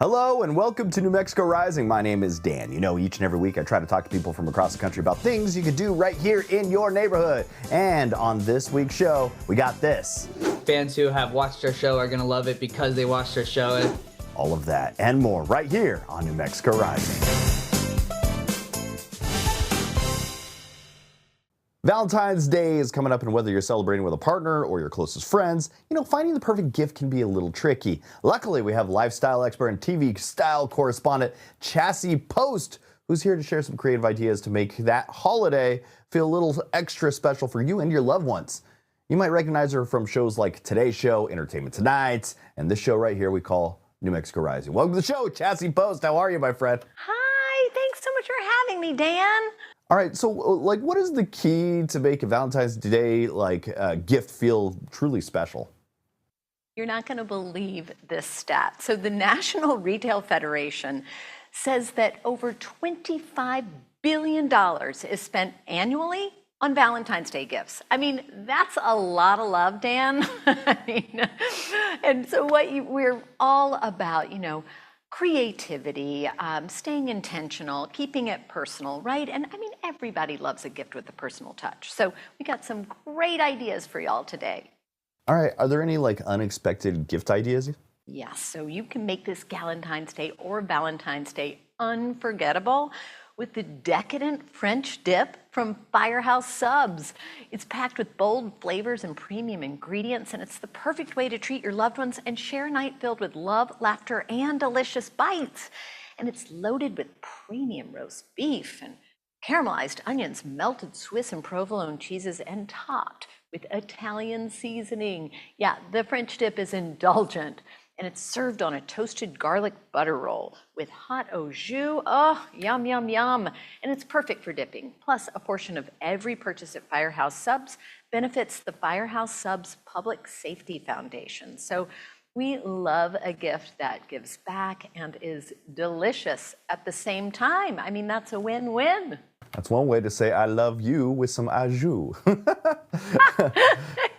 Hello and welcome to New Mexico Rising. My name is Dan. You know, each and every week I try to talk to people from across the country about things you could do right here in your neighborhood. And on this week's show, we got this. Fans who have watched our show are going to love it because they watched our show. All of that and more right here on New Mexico Rising. Valentine's Day is coming up, and whether you're celebrating with a partner or your closest friends, you know, finding the perfect gift can be a little tricky. Luckily, we have lifestyle expert and TV style correspondent Chassie Post, who's here to share some creative ideas to make that holiday feel a little extra special for you and your loved ones. You might recognize her from shows like Today's Show, Entertainment Tonight, and this show right here we call New Mexico Rising. Welcome to the show, Chassie Post. How are you, my friend? Hi, thanks so much for having me, Dan. All right, so what is the key to make a Valentine's Day gift feel truly special? You're not going to believe this stat. So the National Retail Federation says that over $25 billion is spent annually on Valentine's Day gifts. I mean, that's a lot of love, Dan. And so we're all about, creativity, staying intentional, keeping it personal, right? And I mean, everybody loves a gift with a personal touch. So we got some great ideas for y'all today. All right, are there any unexpected gift ideas? Yes, so you can make this Galentine's Day or Valentine's Day unforgettable with the decadent French dip from Firehouse Subs. It's packed with bold flavors and premium ingredients, and it's the perfect way to treat your loved ones and share a night filled with love, laughter, and delicious bites. And it's loaded with premium roast beef and caramelized onions, melted Swiss and provolone cheeses, and topped with Italian seasoning. Yeah, the French dip is indulgent. And it's served on a toasted garlic butter roll with hot au jus. Oh, yum, yum, yum. And it's perfect for dipping. Plus, a portion of every purchase at Firehouse Subs benefits the Firehouse Subs Public Safety Foundation. So we love a gift that gives back and is delicious at the same time. I mean, that's a win-win. That's one way to say I love you with some au jus.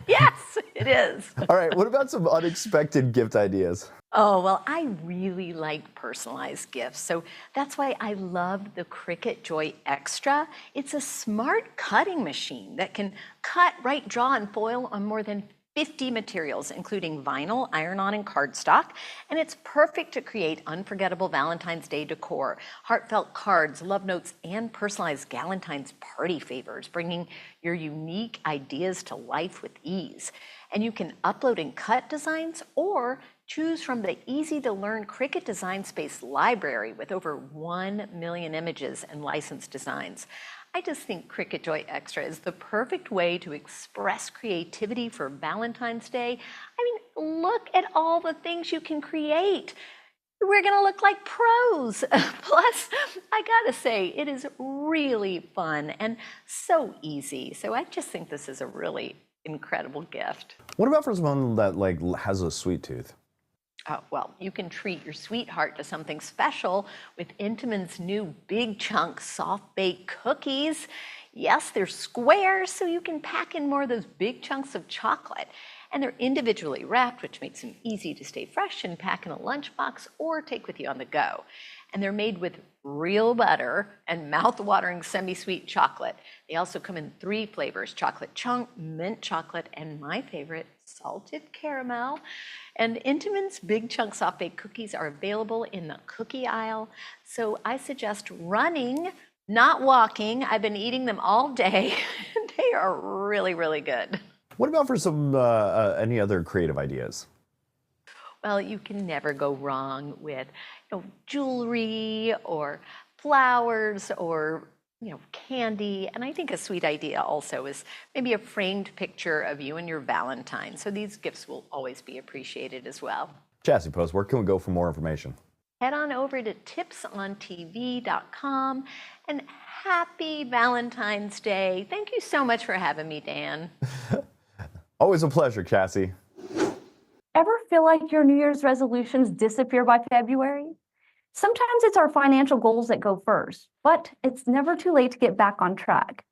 Yes, it is. All right, what about some unexpected gift ideas? Oh, well, I really like personalized gifts. So that's why I love the Cricut Joy Xtra. It's a smart cutting machine that can cut, write, draw, and foil on more than 50 materials, including vinyl, iron-on, and cardstock. And it's perfect to create unforgettable Valentine's Day decor, heartfelt cards, love notes, and personalized Galentine's party favors, bringing your unique ideas to life with ease. And you can upload and cut designs or choose from the easy-to-learn Cricut Design Space library with over 1 million images and licensed designs. I just think Cricut Joy Xtra is the perfect way to express creativity for Valentine's Day. I mean, look at all the things you can create. We're going to look like pros. Plus, I got to say, it is really fun and so easy. So I just think this is a really incredible gift. What about for someone that has a sweet tooth? Oh, well, you can treat your sweetheart to something special with Intamin's new Big Chunk Soft Baked Cookies. Yes, they're square, so you can pack in more of those big chunks of chocolate. And they're individually wrapped, which makes them easy to stay fresh and pack in a lunchbox or take with you on the go. And they're made with real butter and mouth-watering semi-sweet chocolate. They also come in 3 flavors: chocolate chunk, mint chocolate, and my favorite, salted caramel. And Intamin's Big Chunk Soft Baked Cookies are available in the cookie aisle. So I suggest running, not walking. I've been eating them all day. They are really, really good. What about for some any other creative ideas? Well, you can never go wrong with jewelry or flowers or candy. And I think a sweet idea also is maybe a framed picture of you and your Valentine. So these gifts will always be appreciated as well. Chassie Post, where can we go for more information? Head on over to tipsontv.com, and happy Valentine's Day. Thank you so much for having me, Dan. Always a pleasure, Chassie. Ever feel like your New Year's resolutions disappear by February? Sometimes it's our financial goals that go first, but it's never too late to get back on track.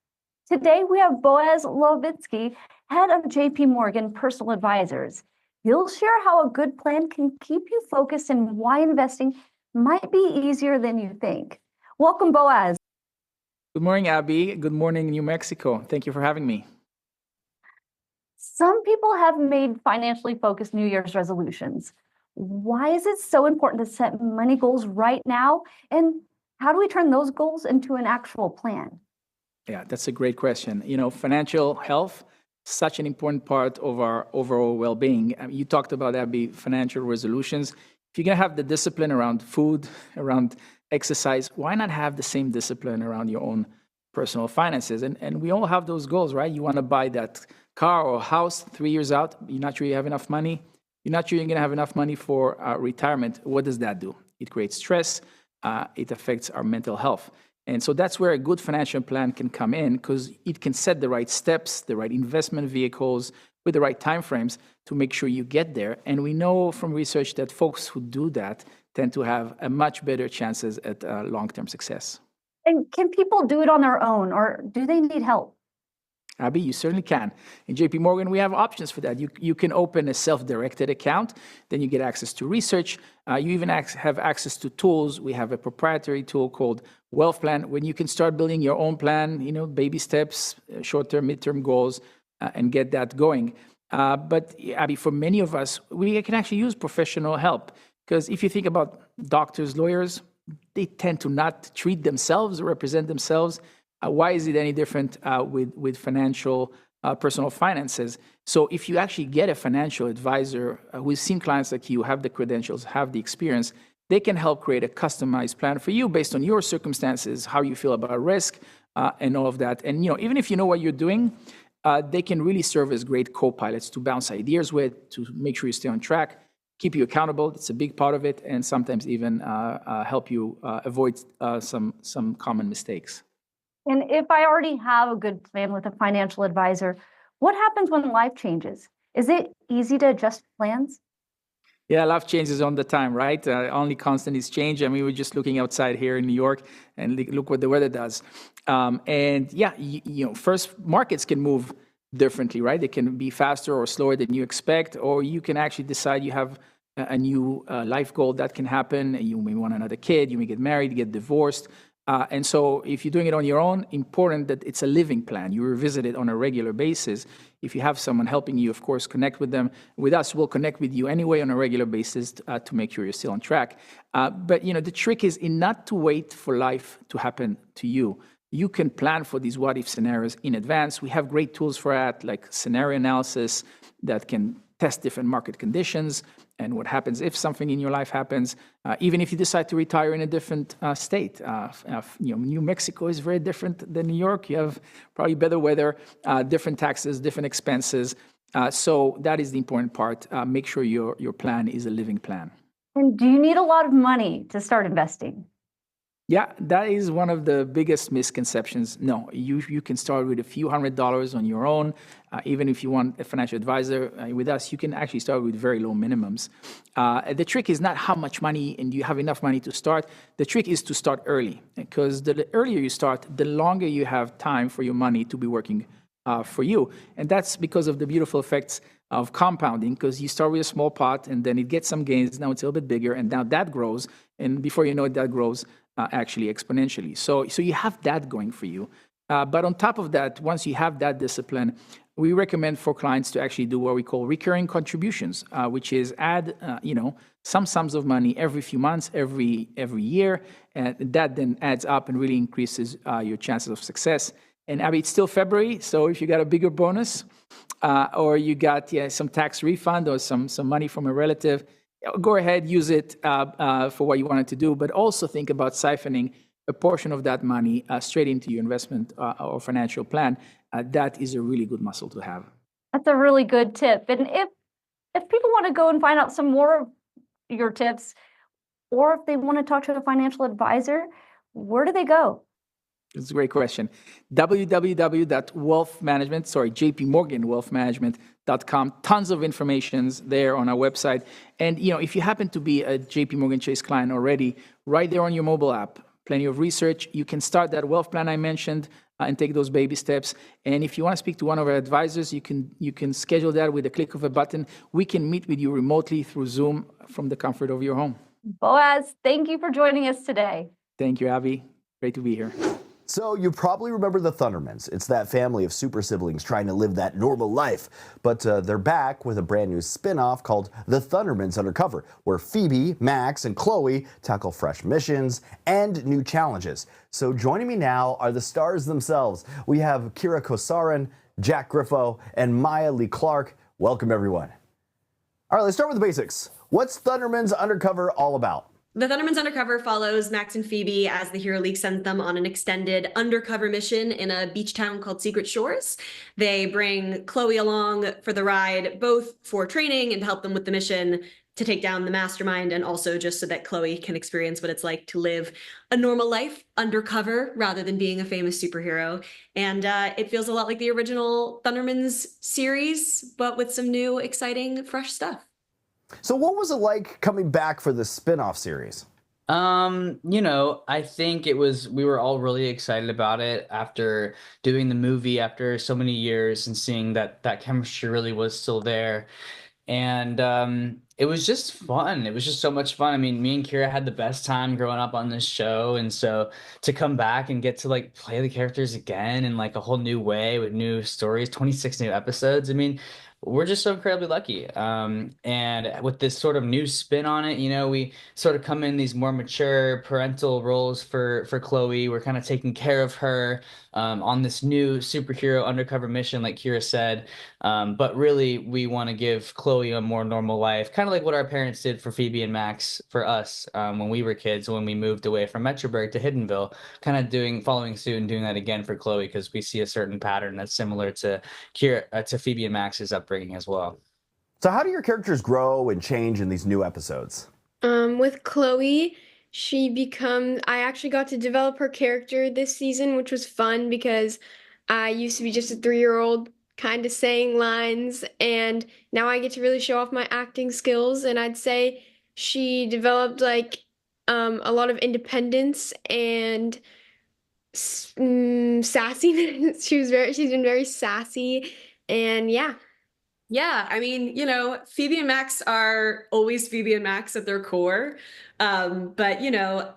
Today we have Boaz Lahovinski, head of JP Morgan Personal Advisors. He'll share how a good plan can keep you focused and why investing might be easier than you think. Welcome, Boaz. Good morning, Abby. Good morning, New Mexico. Thank you for having me. Some people have made financially focused New Year's resolutions. Why is it so important to set money goals right now? And how do we turn those goals into an actual plan? Yeah, that's a great question. Financial health, such an important part of our overall well-being. You talked about, Abby, financial resolutions. If you're going to have the discipline around food, around exercise, why not have the same discipline around your own personal finances? And we all have those goals, right? You want to buy that car or house 3 years out. You're not sure you have enough money. You're not sure you're going to have enough money for retirement. What does that do? It creates stress. It affects our mental health. And so that's where a good financial plan can come in, because it can set the right steps, the right investment vehicles with the right timeframes to make sure you get there. And we know from research that folks who do that tend to have a much better chances at long-term success. And can people do it on their own, or do they need help? Abby, you certainly can. In JP Morgan, we have options for that. You can open a self-directed account, then you get access to research. You even have access to tools. We have a proprietary tool called Wealth Plan, when you can start building your own plan, baby steps, short-term, mid-term goals, and get that going. But Abby, for many of us, we can actually use professional help, because if you think about doctors, lawyers, they tend to not treat themselves or represent themselves. Why is it any different with financial personal finances? So if you actually get a financial advisor who's seen clients like you, have the credentials, have the experience, they can help create a customized plan for you based on your circumstances, how you feel about risk, and all of that. And even if you know what you're doing, they can really serve as great co-pilots to bounce ideas with, to make sure you stay on track, keep you accountable. It's a big part of it, and sometimes even help you avoid some common mistakes. And if I already have a good plan with a financial advisor, what happens when life changes? Is it easy to adjust plans? Yeah, life changes all the time, right? Only constant is change. I mean, we're just looking outside here in New York, and look what the weather does. And yeah, first, markets can move differently, right? They can be faster or slower than you expect, or you can actually decide you have a new life goal that can happen. You may want another kid, you may get married, get divorced. And so if you're doing it on your own, important that it's a living plan. You revisit it on a regular basis. If you have someone helping you, of course, connect with them. With us, we'll connect with you anyway on a regular basis to make sure you're still on track. But the trick is in not to wait for life to happen to you. You can plan for these what-if scenarios in advance. We have great tools for that, like scenario analysis that can test different market conditions and what happens if something in your life happens, even if you decide to retire in a different state. New Mexico is very different than New York. You have probably better weather, different taxes, different expenses. So that is the important part. Make sure your plan is a living plan. And do you need a lot of money to start investing? Yeah, that is one of the biggest misconceptions. No, you can start with a few $100s on your own. Even if you want a financial advisor with us, you can actually start with very low minimums. The trick is not how much money and do you have enough money to start. The trick is to start early, because the earlier you start, the longer you have time for your money to be working for you. And that's because of the beautiful effects of compounding, because you start with a small pot and then it gets some gains. Now it's a little bit bigger, and now that grows. And before you know it, that grows actually exponentially. So you have that going for you. But on top of that, once you have that discipline, we recommend for clients to actually do what we call recurring contributions, which is add some sums of money every few months, every year, and that then adds up and really increases your chances of success. And Abby, it's still February, so if you got a bigger bonus, or you got some tax refund or some money from a relative, go ahead, use it for what you wanted to do, but also think about siphoning a portion of that money straight into your investment or financial plan. That is a really good muscle to have. That's a really good tip. And if people want to go and find out some more of your tips, or if they want to talk to a financial advisor, where do they go? It's a great question. jpmorganwealthmanagement.com. Tons of informations there on our website. And if you happen to be a JP Morgan Chase client already, right there on your mobile app, plenty of research. You can start that wealth plan I mentioned and take those baby steps. And if you want to speak to one of our advisors, you can schedule that with a click of a button. We can meet with you remotely through Zoom from the comfort of your home. Boaz, thank you for joining us today. Thank you, Abby. Great to be here. So you probably remember the Thundermans. It's that family of super siblings trying to live that normal life. But they're back with a brand new spin-off called The Thundermans Undercover, where Phoebe, Max, and Chloe tackle fresh missions and new challenges. So joining me now are the stars themselves. We have Kira Kosarin, Jack Griffo, and Maya Lee Clark. Welcome, everyone. All right, let's start with the basics. What's Thundermans Undercover all about? The Thundermans Undercover follows Max and Phoebe as the Hero League sends them on an extended undercover mission in a beach town called Secret Shores. They bring Chloe along for the ride, both for training and to help them with the mission to take down the mastermind, and also just so that Chloe can experience what it's like to live a normal life undercover rather than being a famous superhero. And it feels a lot like the original Thundermans series, but with some new, exciting, fresh stuff. So what was it like coming back for this spin-off series? I think we were all really excited about it after doing the movie after so many years and seeing that chemistry really was still there. And it was just fun. It was just so much fun. I mean, me and Kira had the best time growing up on this show. And so to come back and get to like play the characters again in like a whole new way with new stories, 26 new episodes. I mean, we're just so incredibly lucky. And with this sort of new spin on it, we sort of come in these more mature parental roles for Chloe. We're kind of taking care of her on this new superhero undercover mission, like Kira said. But really, we want to give Chloe a more normal life, kind of like what our parents did for Phoebe and Max for us when we were kids, when we moved away from Metroburg to Hiddenville, kind of following suit and doing that again for Chloe, because we see a certain pattern that's similar to Phoebe and Max's upbringing as well. So how do your characters grow and change in these new episodes? With Chloe, I actually got to develop her character this season, which was fun because I used to be just a 3-year-old kind of saying lines, and now I get to really show off my acting skills. And I'd say she developed like a lot of independence and sassiness. She's been very sassy, and yeah. Yeah, I mean, Phoebe and Max are always Phoebe and Max at their core. But,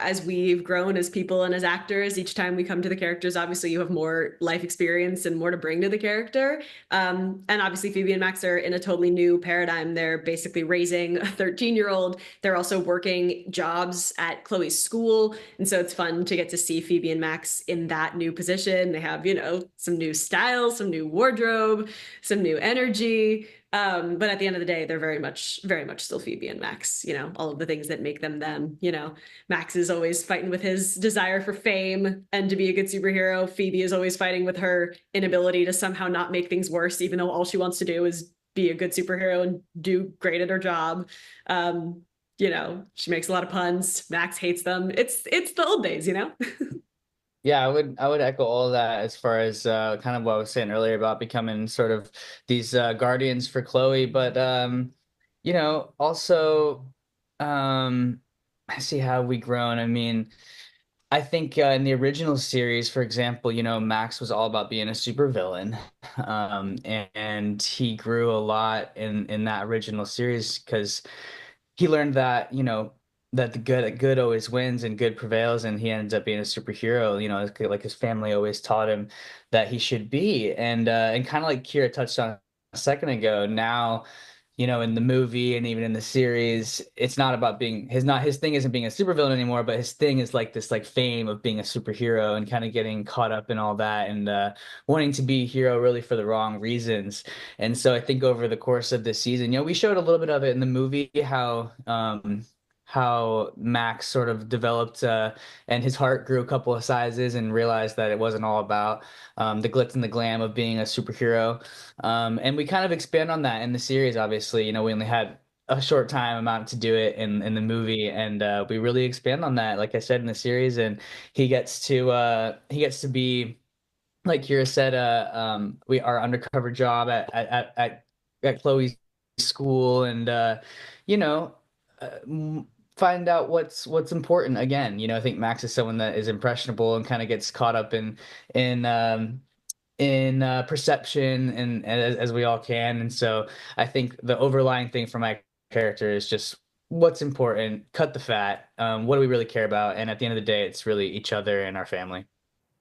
as we've grown as people and as actors, each time we come to the characters, obviously you have more life experience and more to bring to the character. And obviously Phoebe and Max are in a totally new paradigm. They're basically raising a 13-year-old. They're also working jobs at Chloe's school. And so it's fun to get to see Phoebe and Max in that new position. They have, some new style, some new wardrobe, some new energy. But at the end of the day, they're very much still Phoebe and Max, all of the things that make them them. Max is always fighting with his desire for fame and to be a good superhero. Phoebe is always fighting with her inability to somehow not make things worse, even though all she wants to do is be a good superhero and do great at her job. She makes a lot of puns. Max hates them. It's the old days, Yeah, I would echo all of that as far as kind of what I was saying earlier about becoming sort of these guardians for Chloe. But also I see how we grown. I mean, I think in the original series, for example, Max was all about being a supervillain, and he grew a lot in that original series because he learned that that the good always wins and good prevails, and he ends up being a superhero. Like his family always taught him that he should be, and kind of like Kira touched on a second ago. Now, in the movie and even in the series, it's not about being his thing isn't being a supervillain anymore, but his thing is like this like fame of being a superhero and kind of getting caught up in all that and wanting to be a hero really for the wrong reasons. And so I think over the course of this season, we showed a little bit of it in the movie, how Max sort of developed and his heart grew a couple of sizes and realized that it wasn't all about the glitz and the glam of being a superhero. And we kind of expand on that in the series, obviously. We only had a short time amount to do it in the movie, and we really expand on that, like I said, in the series. And he gets to be, like Kira said, our undercover job at Chloe's school, and find out what's important again. I think Max is someone that is impressionable and kind of gets caught up in perception and as we all can. And so I think the overlying thing for my character is just what's important, cut the fat, what do we really care about? And at the end of the day, it's really each other and our family.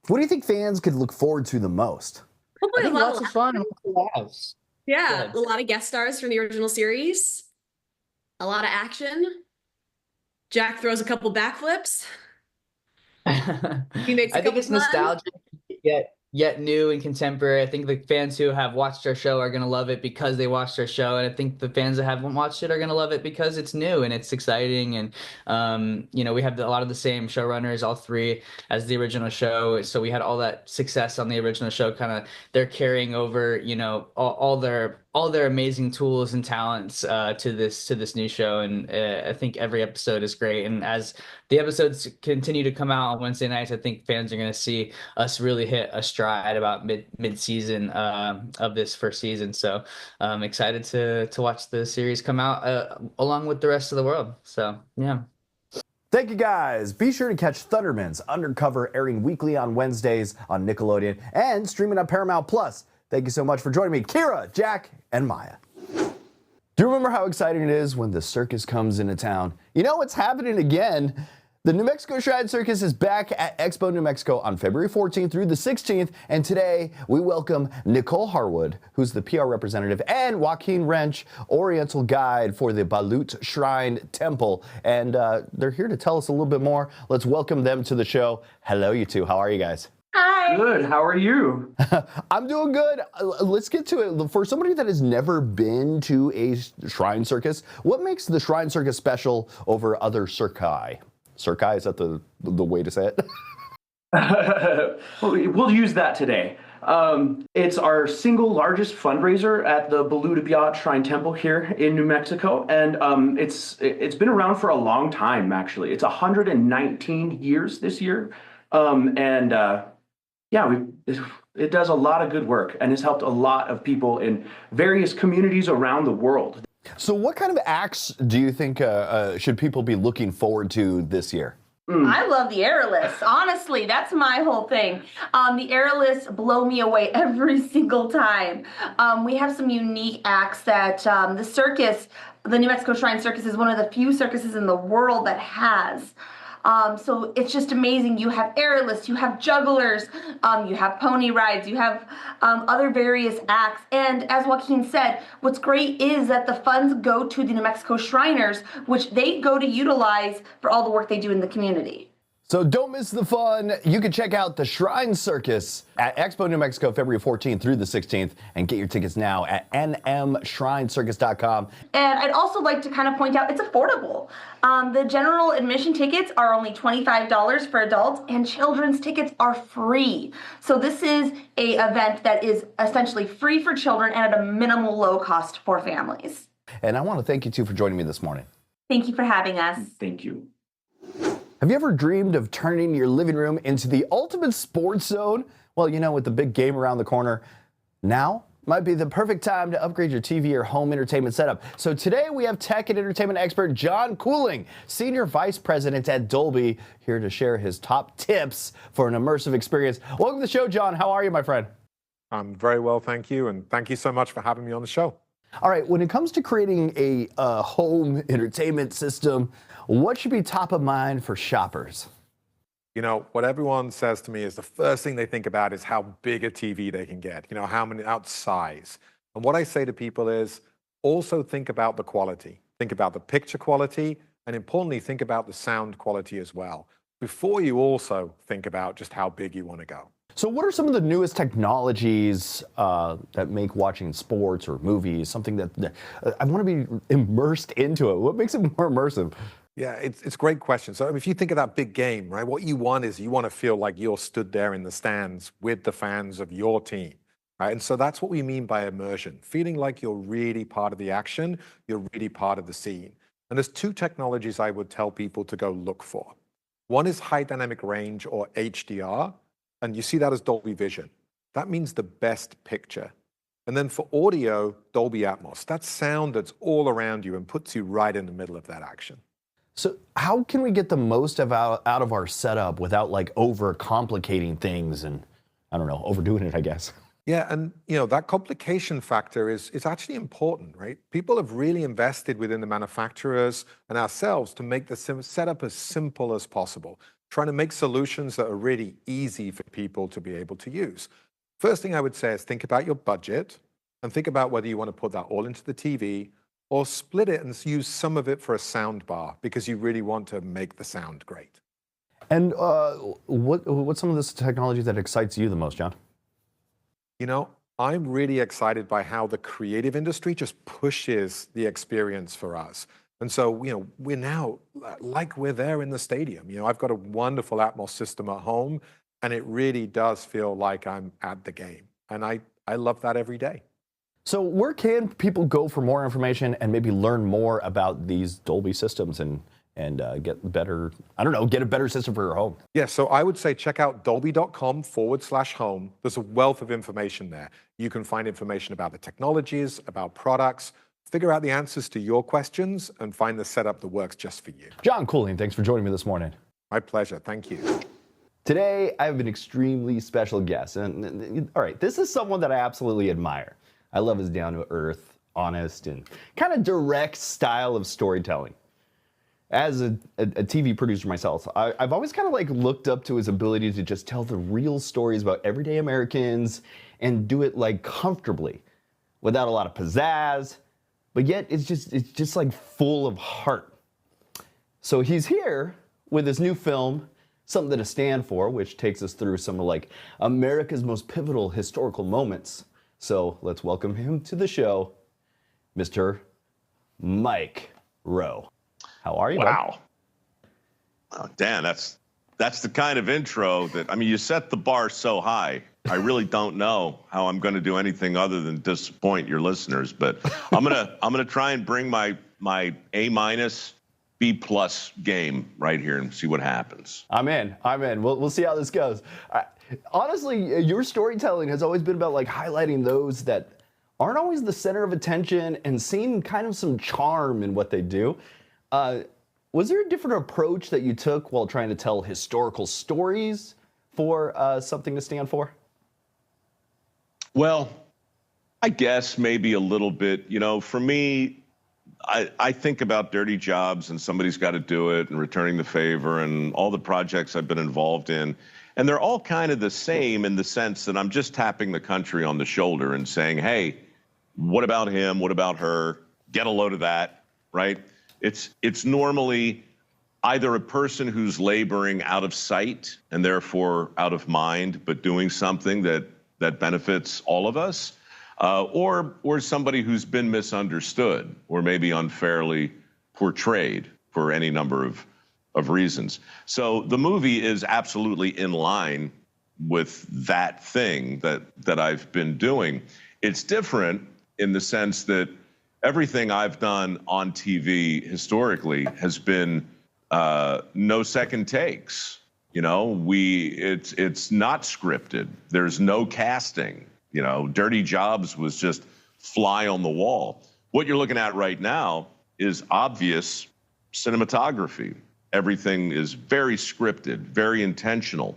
What do you think fans could look forward to the most? I Hopefully a think lot lots of fun and lots of laughs. Yeah, Good. a lot of guest stars from the original series. A lot of action. Jack throws a couple backflips. He makes a I think couple it's puns. nostalgic, yet new and contemporary. I think the fans who have watched our show are going to love it because they watched our show, and I think the fans that haven't watched it are going to love it because it's new and it's exciting. And we have a lot of the same showrunners, all three, as the original show. So we had all that success on the original show. Kind of they're carrying over, all their amazing tools and talents to this new show. And I think every episode is great. And as the episodes continue to come out on Wednesday nights, I think fans are going to see us really hit a stride about mid-season of this first season. So I'm excited to watch the series come out along with the rest of the world. So, yeah. Thank you, guys. Be sure to catch Thundermans Undercover, airing weekly on Wednesdays on Nickelodeon and streaming on Paramount+. Thank you so much for joining me, Kira, Jack, and Maya. Do you remember how exciting it is when the circus comes into town? You know what's happening again? The New Mexico Shrine Circus is back at Expo New Mexico on February 14th through the 16th, and today we welcome Nicole Harwood, who's the PR representative, and Joaquin Wrench, Oriental guide for the Balut Shrine Temple, and they're here to tell us a little bit more. Let's welcome them to the show. Hello, you two. How are you guys? Hi. Good. How are you? I'm doing good. Let's get to it. For somebody that has never been to a shrine circus, what makes the Shrine Circus special over other circi? Circi, is that the way to say it? We'll use that today. It's our single largest fundraiser at the Balut Shrine Temple here in New Mexico, and it's been around for a long time. Actually, it's 119 years this year, it does a lot of good work and has helped a lot of people in various communities around the world. So what kind of acts do you think should people be looking forward to this year? I love the airless. Honestly, that's my whole thing. The airless blow me away every single time. We have some unique acts that the New Mexico Shrine Circus is one of the few circuses in the world that has. So it's just amazing. You have airless, you have jugglers, you have pony rides, you have other various acts. And as Joaquin said, what's great is that the funds go to the New Mexico Shriners, which they go to utilize for all the work they do in the community. So don't miss the fun. You can check out the Shrine Circus at Expo New Mexico, February 14th through the 16th, and get your tickets now at nmshrinecircus.com. And I'd also like to kind of point out it's affordable. The general admission tickets are only $25 for adults, and children's tickets are free. So this is an event that is essentially free for children and at a minimal low cost for families. And I want to thank you two for joining me this morning. Thank you for having us. Thank you. Have you ever dreamed of turning your living room into the ultimate sports zone? Well, with the big game around the corner, now might be the perfect time to upgrade your TV or home entertainment setup. So today we have tech and entertainment expert John Cooling, Senior Vice President at Dolby, here to share his top tips for an immersive experience. Welcome to the show, John. How are you, my friend? I'm very well, thank you, and thank you so much for having me on the show. All right, when it comes to creating a home entertainment system, what should be top of mind for shoppers? What everyone says to me is the first thing they think about is how big a TV they can get, how many size. And what I say to people is also think about the quality. Think about the picture quality, and importantly, think about the sound quality as well, before you also think about just how big you want to go. So what are some of the newest technologies that make watching sports or movies something that I want to be immersed into it? What makes it more immersive? Yeah, it's a great question. So if you think of that big game, right, what you want is you want to feel like you're stood there in the stands with the fans of your team, right? And so that's what we mean by immersion, feeling like you're really part of the action, you're really part of the scene. And there's two technologies I would tell people to go look for. One is high dynamic range, or HDR, and you see that as Dolby Vision. That means the best picture. And then for audio, Dolby Atmos. That's sound that's all around you and puts you right in the middle of that action. So how can we get the most out of our setup without like over complicating things and, I don't know, overdoing it, I guess? Yeah, and that complication factor is actually important, right? People have really invested within the manufacturers and ourselves to make the setup as simple as possible, trying to make solutions that are really easy for people to be able to use. First thing I would say is think about your budget and think about whether you want to put that all into the TV or split it and use some of it for a sound bar because you really want to make the sound great. And what's some of this technology that excites you the most, John? I'm really excited by how the creative industry just pushes the experience for us. And so, we're now like we're there in the stadium. I've got a wonderful Atmos system at home, and it really does feel like I'm at the game. And I love that every day. So where can people go for more information and maybe learn more about these Dolby systems and get a better system for your home? Yeah, so I would say check out dolby.com/home. There's a wealth of information there. You can find information about the technologies, about products, figure out the answers to your questions, and find the setup that works just for you. John Cooling, thanks for joining me this morning. My pleasure. Thank you. Today, I have an extremely special guest. And all right, this is someone that I absolutely admire. I love his down-to-earth, honest, and kind of direct style of storytelling. As a TV producer myself, I've always kind of like looked up to his ability to just tell the real stories about everyday Americans and do it like comfortably, without a lot of pizzazz, but yet it's just like full of heart. So he's here with his new film, Something to Stand For, which takes us through some of like America's most pivotal historical moments. So let's welcome him to the show, Mr. Mike Rowe. How are you? Wow. Oh, Dan, that's the kind of intro that, you set the bar so high. I really don't know how I'm going to do anything other than disappoint your listeners, but I'm gonna try and bring my A-, B+ game right here and see what happens. I'm in. We'll see how this goes. Honestly, your storytelling has always been about like highlighting those that aren't always the center of attention and seeing kind of some charm in what they do. Was there a different approach that you took while trying to tell historical stories for Something to Stand For? Well, I guess maybe a little bit. For me, I think about dirty jobs and somebody's got to do it and returning the favor and all the projects I've been involved in. And they're all kind of the same in the sense that I'm just tapping the country on the shoulder and saying, hey, what about him? What about her? Get a load of that, right? It's normally either a person who's laboring out of sight and therefore out of mind, but doing something that benefits all of us, or somebody who's been misunderstood or maybe unfairly portrayed for any number of reasons. So the movie is absolutely in line with that thing that I've been doing. It's different in the sense that everything I've done on TV historically has been no second takes. It's not scripted. There's no casting. Dirty Jobs was just fly on the wall. What you're looking at right now is obvious cinematography. Everything is very scripted, very intentional.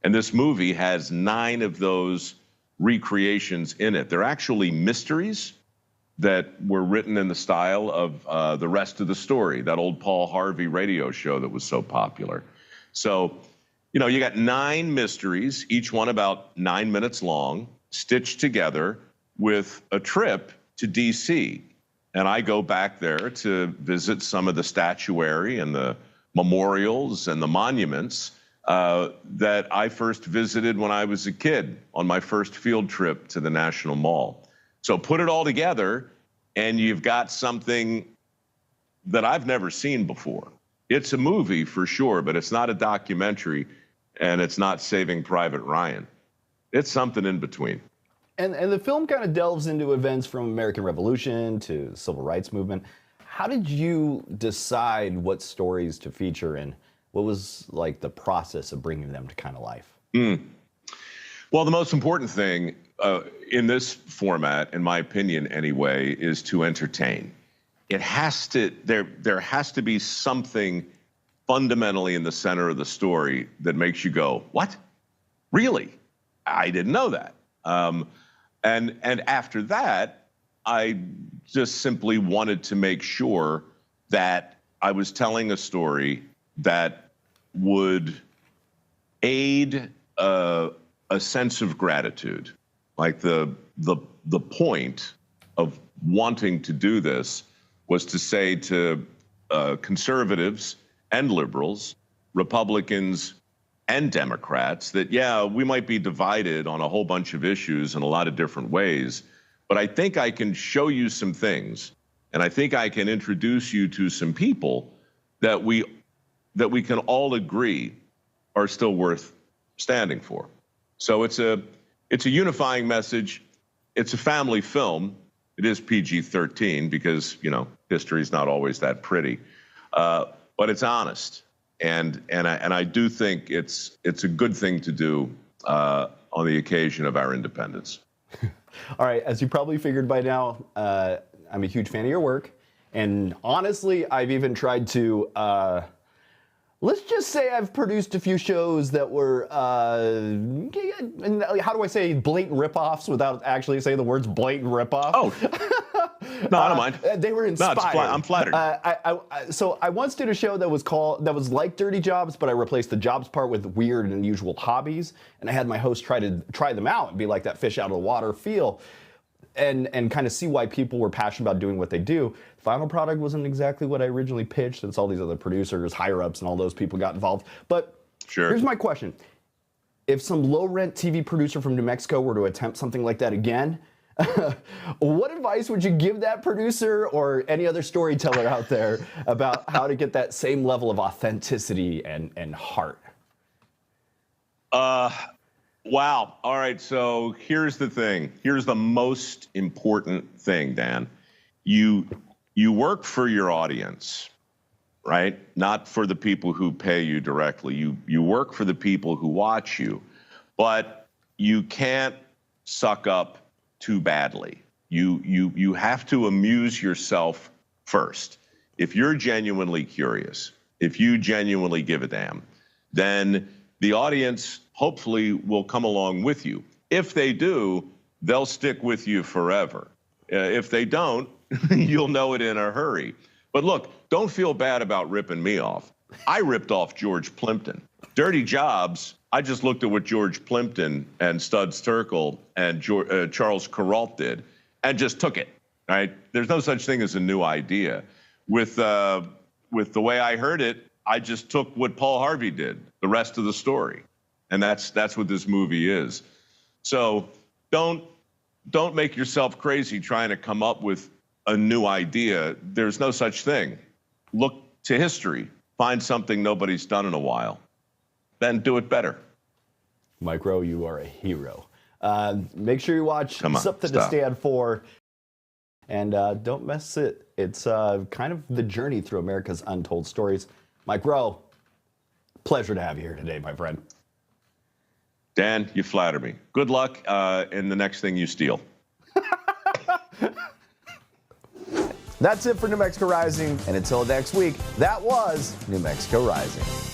And this movie has 9 of those recreations in it. They're actually mysteries that were written in the style of The Rest of the Story, that old Paul Harvey radio show that was so popular. So, you got 9 mysteries, each one about 9 minutes long, stitched together with a trip to D.C. And I go back there to visit some of the statuary and the memorials and the monuments that I first visited when I was a kid on my first field trip to the National Mall. So put it all together, and you've got something that I've never seen before. It's a movie for sure, but it's not a documentary, and it's not Saving Private Ryan. It's something in between. And the film kind of delves into events from American Revolution to the Civil Rights Movement. How did you decide what stories to feature, and what was like the process of bringing them to kind of life? Well, the most important thing in this format, in my opinion anyway, is to entertain. it has to, there has to be something fundamentally in the center of the story that makes you go, what? Really? I didn't know that. And after that, I just simply wanted to make sure that I was telling a story that would aid a sense of gratitude. Like the point of wanting to do this was to say to conservatives and liberals, Republicans and Democrats, that, yeah, we might be divided on a whole bunch of issues in a lot of different ways, but I think I can show you some things, and I think I can introduce you to some people that we can all agree are still worth standing for. So it's a unifying message. It's a family film. It is PG-13 because, you know, history's not always that pretty, but it's honest. And I do think it's a good thing to do on the occasion of our independence. All right, as you probably figured by now, I'm a huge fan of your work. And honestly, I've even tried to, let's just say I've produced a few shows that were, how do I say blatant ripoffs without actually saying the words blatant ripoff? Oh, no, I don't mind. They were inspired. No, I'm flattered. So I once did a show that was like Dirty Jobs, but I replaced the jobs part with weird and unusual hobbies, and I had my host try them out and be like that fish out of the water feel, and kind of see why people were passionate about doing what they do. The final product wasn't exactly what I originally pitched, since all these other producers, higher ups, and all those people got involved. But sure. Here's my question: if some low-rent TV producer from New Mexico were to attempt something like that again, what advice would you give that producer or any other storyteller out there about how to get that same level of authenticity and heart? Wow. All right. So here's the thing. Here's the most important thing, Dan. You work for your audience, right? Not for the people who pay you directly. You work for the people who watch you, but you can't suck up too badly. You have to amuse yourself first. If you're genuinely curious, if you genuinely give a damn, then the audience hopefully will come along with you. If they do, they'll stick with you forever. If they don't, you'll know it in a hurry. But look, don't feel bad about ripping me off. I ripped off George Plimpton. Dirty Jobs, I just looked at what George Plimpton and Studs Terkel and Charles Kuralt did and just took it, right? There's no such thing as a new idea. With the way I heard it, I just took what Paul Harvey did, the rest of the story. And that's what this movie is. So don't make yourself crazy trying to come up with a new idea. There's no such thing. Look to history. Find something nobody's done in a while. Then do it better. Mike Rowe, you are a hero. Make sure you watch Something to Stand For. And don't miss it. It's kind of the journey through America's untold stories. Mike Rowe, pleasure to have you here today, my friend. Dan, you flatter me. Good luck in the next thing you steal. That's it for New Mexico Rising. And until next week, that was New Mexico Rising.